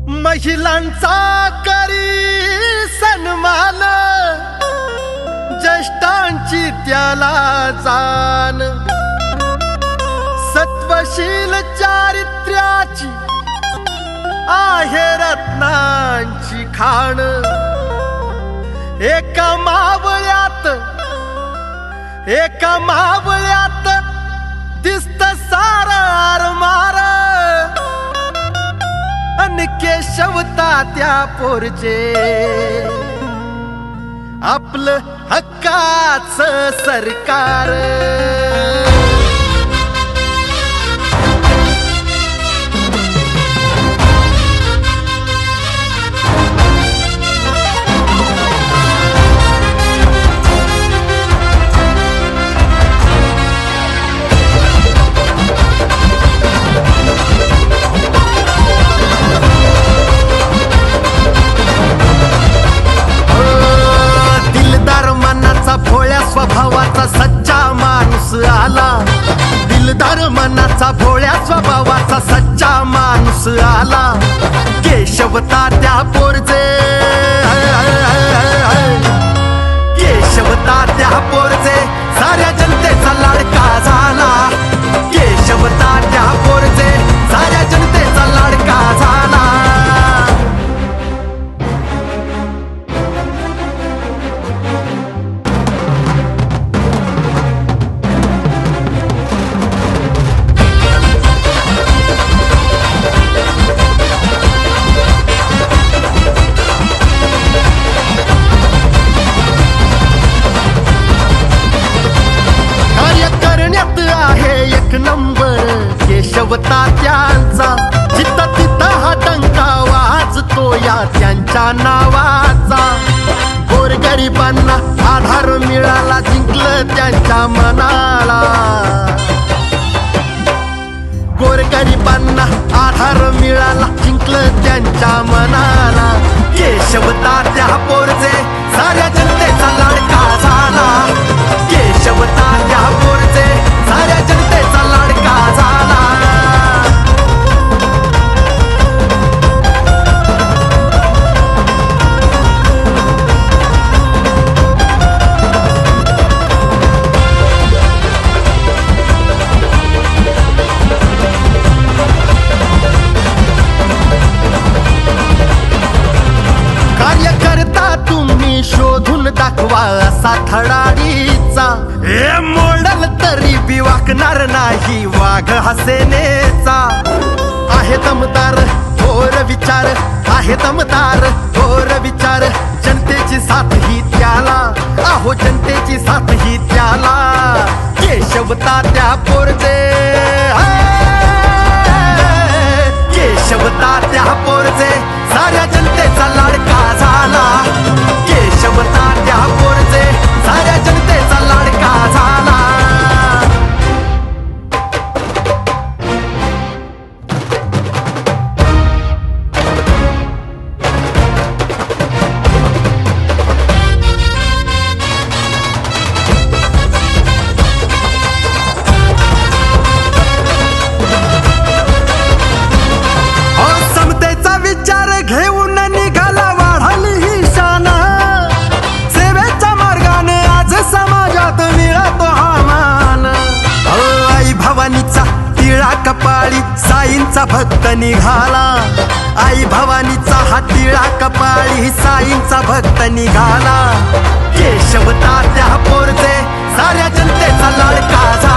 महिलांचा करी सन्मान, ज्येष्ठांची त्याला जाण, सत्वशील चारित्र्याची आहे रत्नांची खाण। एका मावळ्यात दिसत सारा आरमार, अन केशवता त्या पोरचे आपलं हक्काचं सरकार। स्वभावाचा सच्चा माणूस आला, दिलदार मनाचा भोळ्या स्वभावाचा सच्चा माणूस आला। केशव तात्या पोरचे, केशव तात्या पोरचे साऱ्या जनतेचा लाडका झाला। केशव तात्या पोरचे साऱ्या जनतेचा लाडका झाला। नंबर केशव तात्यांचा, जिथं तिथं हा डंका वाजतो या त्यांच्या नावाचा। गोरगरिबांना आधार मिळाला, जिंकलं त्यांच्या मनाला। गोरगरिबांना आधार मिळाला, जिंकलं त्यांच्या मनाला। केशव तात्या पोरचे साऱ्या जनतेचा लाडका झाला। केशव तात्या पोरचे साऱ्या जनतेचा लाडका झाला। कार्यकर्ता तुम्ही शोधून दाखवा असा धडाडीचा, हे मोडल तरी बी वाकणार नाही वाघ हा सेनेचा। आहे दमदार थोर विचार, आहे दमदार थोर विचार, जनतेची साथ ही त्याला, अहो जनतेची साथ ही त्याला। केशव तात्या पोरचे, केशव तात्या पोरचे साऱ्या जनतेचा लाडका झाला। केशव तात्या पोरचे साऱ्या जनतेचा लाडका झाला। समतेचा विचार घेऊन निघाला वाढली ही शान, सेवेच्या मार्गाने आज समाजात मिळतो हा मान। आई भवानीचा टिळा कपाळी साईंचा भक्त निघाला, आई भवानीचा हा टिळा कपाळी साईंचा भक्त निघाला। केशव तात्या पोरचे साऱ्या जनतेचा लाडका झाला।